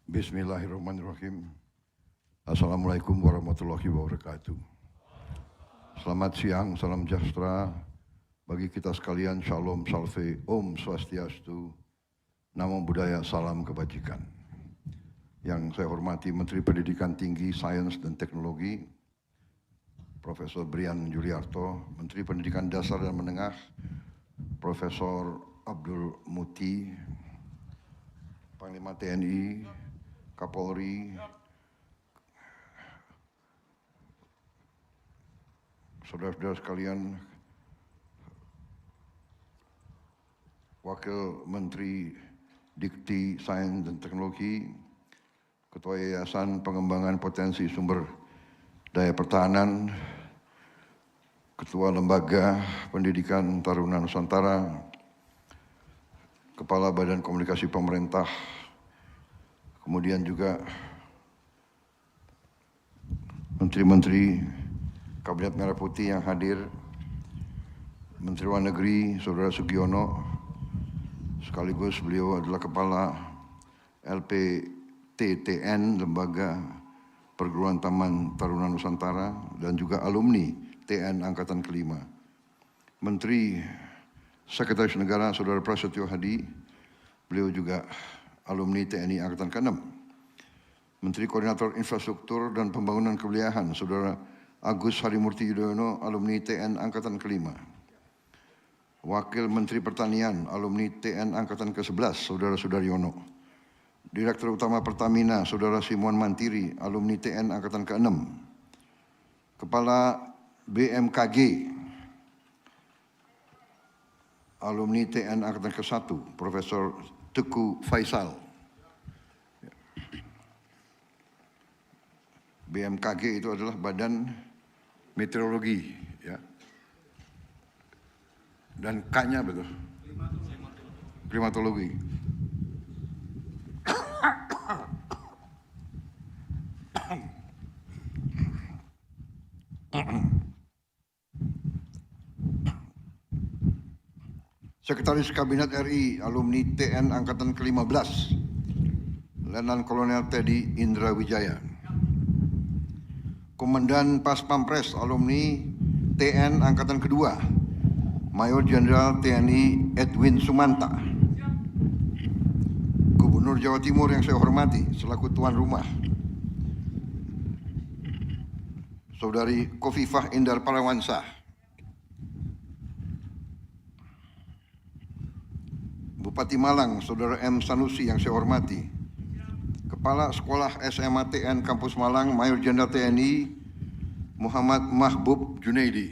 Bismillahirrahmanirrahim. Assalamualaikum warahmatullahi wabarakatuh. Selamat siang, salam sejahtera bagi kita sekalian. Shalom, salve, Om Swastiastu, Namo Buddhaya, salam kebajikan. Yang saya hormati Menteri Pendidikan Tinggi, Sains dan Teknologi, Profesor Brian Juliarto, Menteri Pendidikan Dasar dan Menengah, Profesor Abdul Muti, Panglima TNI, Kapolri, saudara-saudara sekalian, Wakil Menteri Dikti, Sains dan Teknologi, Ketua Yayasan Pengembangan Potensi Sumber Daya Pertahanan, Ketua Lembaga Pendidikan Taruna Nusantara, Kepala Badan Komunikasi Pemerintah, kemudian juga Menteri-Menteri Kabinet Merah Putih yang hadir, Menteri Luar Negeri Saudara Sugiono, sekaligus beliau adalah Kepala LPTTN, Lembaga Perguruan Taman Taruna Nusantara, dan juga alumni TN Angkatan Kelima. Menteri Sekretaris Negara Saudara Prasetyo Hadi, beliau juga alumni TNI Angkatan ke-6. Menteri Koordinator Infrastruktur dan Pembangunan Kewilayahan Saudara Agus Harimurti Yudhoyono, alumni TN Angkatan ke-5. Wakil Menteri Pertanian, alumni TN Angkatan ke-11 Saudara Sudaryono. Direktur Utama Pertamina Saudara Simon Mantiri, alumni TN Angkatan ke-6. Kepala BMKG, alumni TN Angkatan ke-1, Profesor Teguh Faisal. BMKG itu adalah Badan Meteorologi, ya. Dan K-nya betul. Klimatologi. Sekretaris Kabinet RI, alumni TN Angkatan ke-15, Letnan Kolonel Teddy Indra Wijaya. Komandan Pas Pampres, alumni TN Angkatan ke-2, Mayor Jenderal TNI Edwin Sumanta. Gubernur Jawa Timur yang saya hormati selaku tuan rumah, Saudari Kofifah Indar Parawansa. Bupati Malang, Saudara M. Sanusi yang saya hormati. Kepala Sekolah SMA TN Kampus Malang, Mayor Jenderal TNI Muhammad Mahbub Junaidi.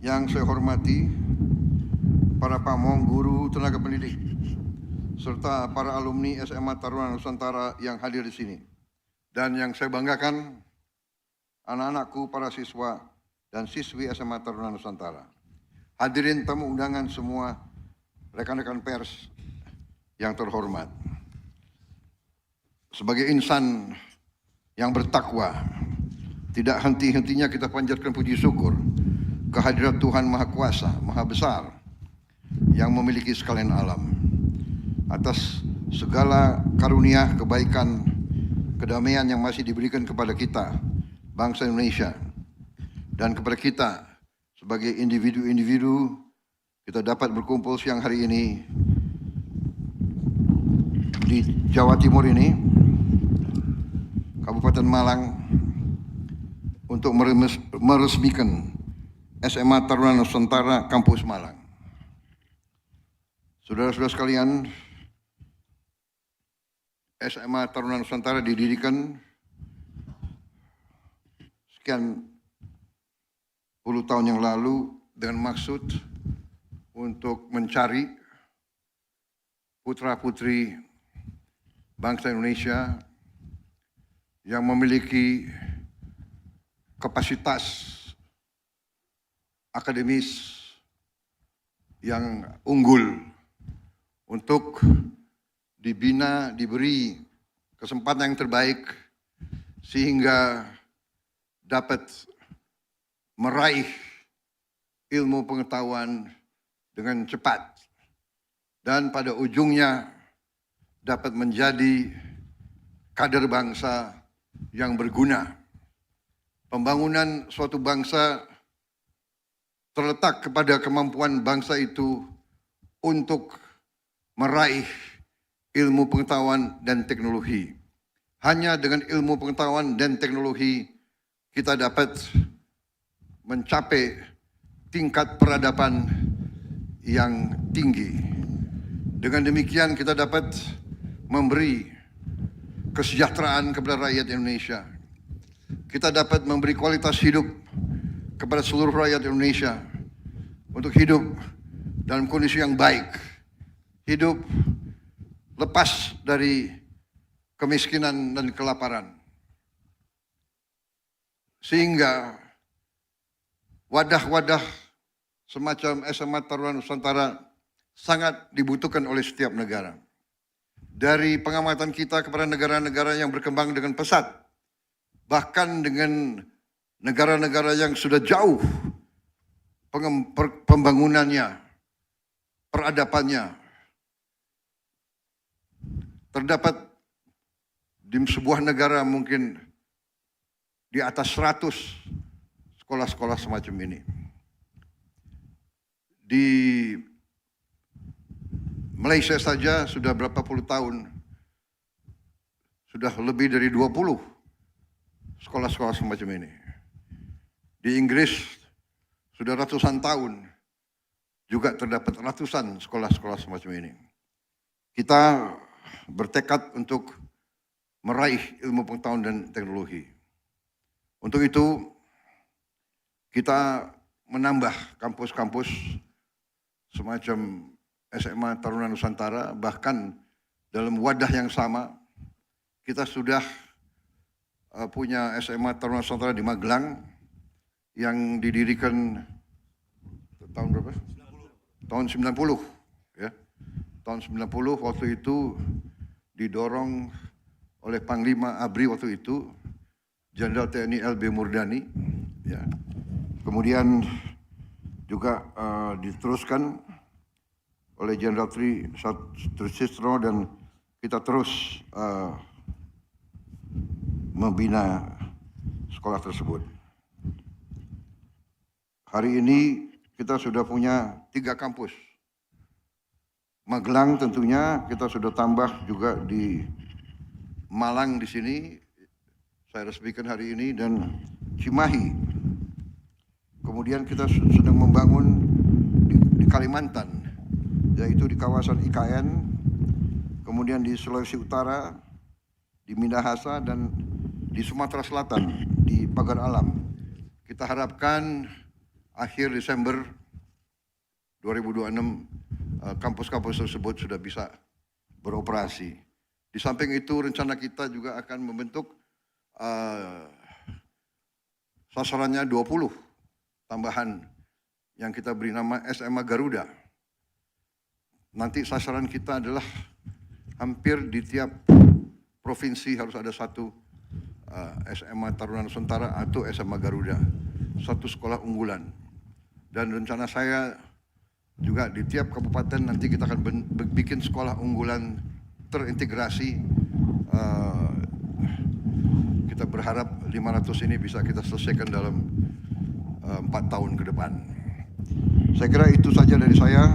Yang saya hormati para pamong, guru, tenaga pendidik, serta para alumni SMA Taruna Nusantara yang hadir di sini. Dan yang saya banggakan, anak-anakku, para siswa dan siswi SMA Taruna Nusantara. Hadirin tamu undangan semua, rekan-rekan pers yang terhormat. Sebagai insan yang bertakwa, tidak henti-hentinya kita panjatkan puji syukur kehadirat Tuhan Maha Kuasa, Maha Besar, yang memiliki sekalian alam, atas segala karunia, kebaikan, kedamaian yang masih diberikan kepada kita, bangsa Indonesia, dan kepada kita sebagai individu-individu. Kita dapat berkumpul siang hari ini di Jawa Timur ini, Kabupaten Malang, untuk meresmikan SMA Taruna Nusantara Kampus Malang. Saudara-saudara sekalian, SMA Taruna Nusantara didirikan sekian puluh tahun yang lalu dengan maksud untuk mencari putra-putri bangsa Indonesia yang memiliki kapasitas akademis yang unggul untuk dibina, diberi kesempatan yang terbaik sehingga dapat meraih ilmu pengetahuan dengan cepat, dan pada ujungnya dapat menjadi kader bangsa yang berguna. Pembangunan suatu bangsa terletak kepada kemampuan bangsa itu untuk meraih ilmu pengetahuan dan teknologi. Hanya dengan ilmu pengetahuan dan teknologi kita dapat mencapai tingkat peradaban yang tinggi. Dengan demikian kita dapat memberi kesejahteraan kepada rakyat Indonesia. Kita dapat memberi kualitas hidup kepada seluruh rakyat Indonesia untuk hidup dalam kondisi yang baik, hidup lepas dari kemiskinan dan kelaparan. Sehingga wadah-wadah semacam SMA Taruna Nusantara sangat dibutuhkan oleh setiap negara. Dari pengamatan kita kepada negara-negara yang berkembang dengan pesat, bahkan dengan negara-negara yang sudah jauh pembangunannya, peradabannya, terdapat di sebuah negara mungkin di atas 100 sekolah-sekolah semacam ini. Di Malaysia saja sudah berapa puluh tahun, sudah lebih dari 20 sekolah-sekolah semacam ini. Di Inggris sudah ratusan tahun juga terdapat ratusan sekolah-sekolah semacam ini. Kita bertekad untuk meraih ilmu pengetahuan dan teknologi. Untuk itu kita menambah kampus-kampus semacam SMA Taruna Nusantara, bahkan dalam wadah yang sama kita sudah punya SMA Taruna Nusantara di Magelang yang didirikan tahun berapa? 90. Tahun 90 ya. Tahun 90 waktu itu didorong oleh Panglima ABRI waktu itu, Jenderal TNI LB Murdani, ya. Kemudian juga diteruskan oleh Jenderal Tri Sutrisno dan kita terus membina sekolah tersebut. Hari ini kita sudah punya 3 kampus. Magelang tentunya kita sudah tambah juga di Malang di sini, saya resmikan hari ini, dan Cimahi. Kemudian kita sedang membangun di Kalimantan, yaitu di kawasan IKN, kemudian di Sulawesi Utara, di Minahasa, dan di Sumatera Selatan, di Pagar Alam. Kita harapkan akhir Desember 2026 kampus-kampus tersebut sudah bisa beroperasi. Di samping itu rencana kita juga akan membentuk sasarannya 20 tambahan yang kita beri nama SMA Garuda. Nanti sasaran kita adalah hampir di tiap provinsi harus ada satu SMA Taruna Nusantara atau SMA Garuda, satu sekolah unggulan. Dan rencana saya juga di tiap kabupaten nanti kita akan bikin sekolah unggulan terintegrasi. Kita berharap 500 ini bisa kita selesaikan dalam 4 tahun ke depan. Saya kira itu saja dari saya.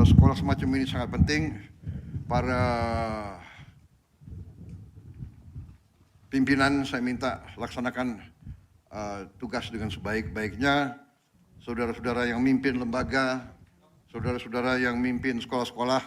Sekolah semacam ini sangat penting. Para pimpinan saya minta laksanakan tugas dengan sebaik-baiknya. Saudara-saudara yang mimpin lembaga, saudara-saudara yang mimpin sekolah-sekolah,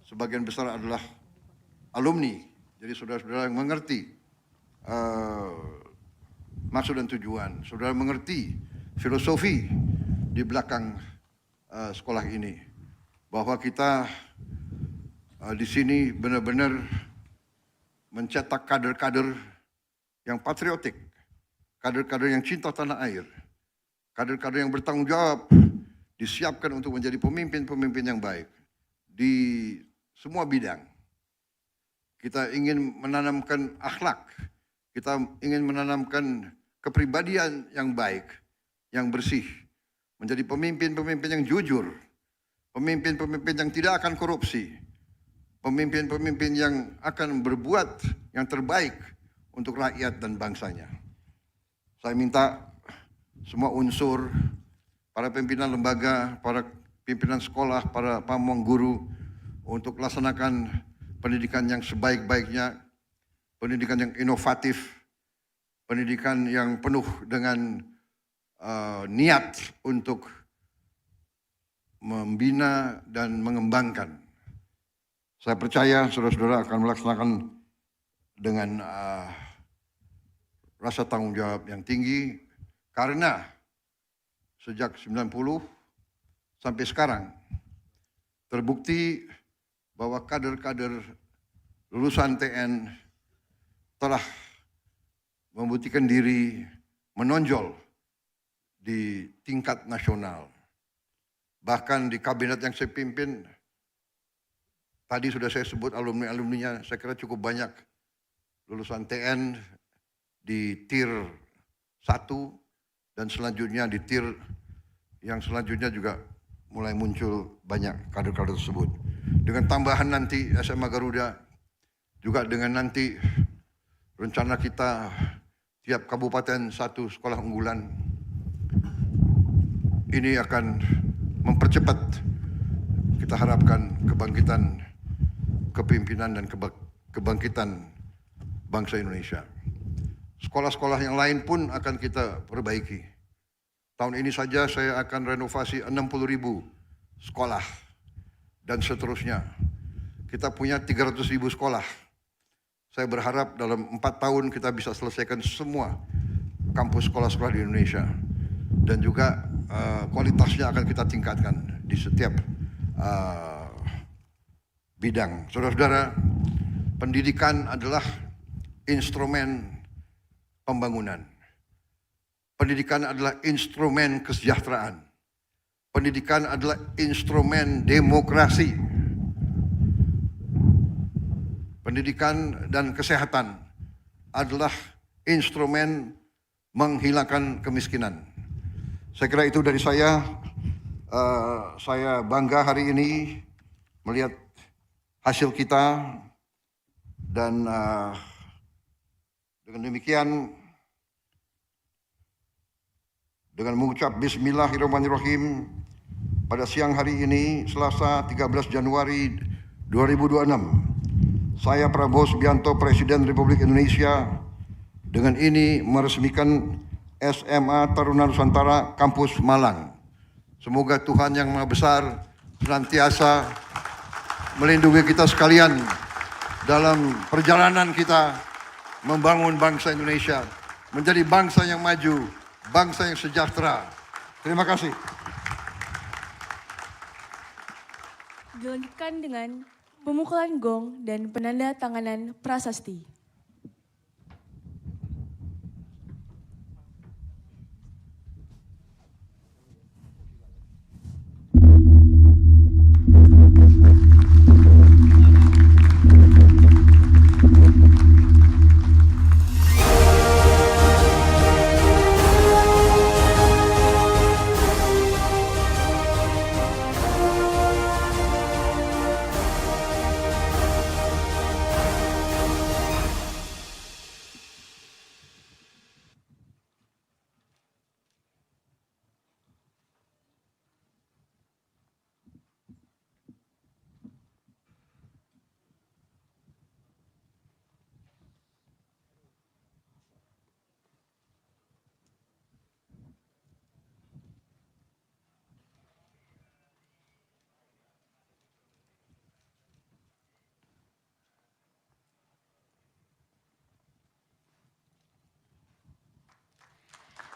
sebagian besar adalah alumni. Jadi saudara-saudara yang mengerti maksud dan tujuan, saudara mengerti filosofi di belakang sekolah ini, bahwa kita di sini benar-benar mencetak kader-kader yang patriotik, kader-kader yang cinta tanah air, kader-kader yang bertanggung jawab, disiapkan untuk menjadi pemimpin-pemimpin yang baik di semua bidang. Kita ingin menanamkan akhlak, kita ingin menanamkan kepribadian yang baik, yang bersih, menjadi pemimpin-pemimpin yang jujur, pemimpin-pemimpin yang tidak akan korupsi, pemimpin-pemimpin yang akan berbuat yang terbaik untuk rakyat dan bangsanya. Saya minta semua unsur, para pimpinan lembaga, para pimpinan sekolah, para pamong guru untuk laksanakan pendidikan yang sebaik-baiknya, pendidikan yang inovatif, pendidikan yang penuh dengan niat untuk membina dan mengembangkan. Saya percaya saudara-saudara akan melaksanakan dengan rasa tanggung jawab yang tinggi, karena sejak 90 sampai sekarang terbukti bahwa kader-kader lulusan TN telah membuktikan diri menonjol di tingkat nasional. Bahkan di kabinet yang saya pimpin, tadi sudah saya sebut alumni-alumninya, saya kira cukup banyak lulusan TN di tier 1 dan selanjutnya di tier yang selanjutnya juga mulai muncul banyak kader-kader tersebut. Dengan tambahan nanti SMA Garuda, juga dengan nanti rencana kita tiap kabupaten satu sekolah unggulan, ini akan mempercepat, kita harapkan, kebangkitan kepemimpinan dan kebangkitan bangsa Indonesia. Sekolah-sekolah yang lain pun akan kita perbaiki. Tahun ini saja saya akan renovasi 60.000 sekolah dan seterusnya. Kita punya 300.000 sekolah. Saya berharap dalam 4 tahun kita bisa selesaikan semua kampus sekolah-sekolah di Indonesia. Dan juga kualitasnya akan kita tingkatkan di setiap bidang. Saudara-saudara, pendidikan adalah instrumen pembangunan. Pendidikan adalah instrumen kesejahteraan. Pendidikan adalah instrumen demokrasi. Pendidikan dan kesehatan adalah instrumen menghilangkan kemiskinan. Saya kira itu dari saya. Saya bangga hari ini melihat hasil kita, dan dengan demikian, dengan mengucap Bismillahirrahmanirrahim, pada siang hari ini, Selasa 13 Januari 2026, saya Prabowo Subianto, Presiden Republik Indonesia, dengan ini meresmikan SMA Taruna Nusantara Kampus Malang. Semoga Tuhan Yang Maha Besar senantiasa melindungi kita sekalian dalam perjalanan kita membangun bangsa Indonesia menjadi bangsa yang maju, bangsa yang sejahtera. Terima kasih. Dilanjutkan dengan pemukulan gong dan penanda tanganan prasasti.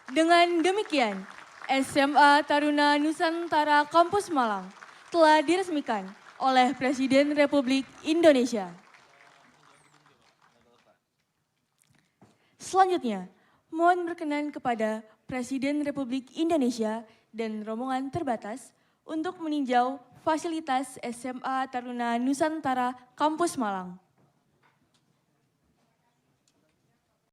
Dengan demikian, SMA Taruna Nusantara Kampus Malang telah diresmikan oleh Presiden Republik Indonesia. Selanjutnya, mohon berkenan kepada Presiden Republik Indonesia dan rombongan terbatas untuk meninjau fasilitas SMA Taruna Nusantara Kampus Malang.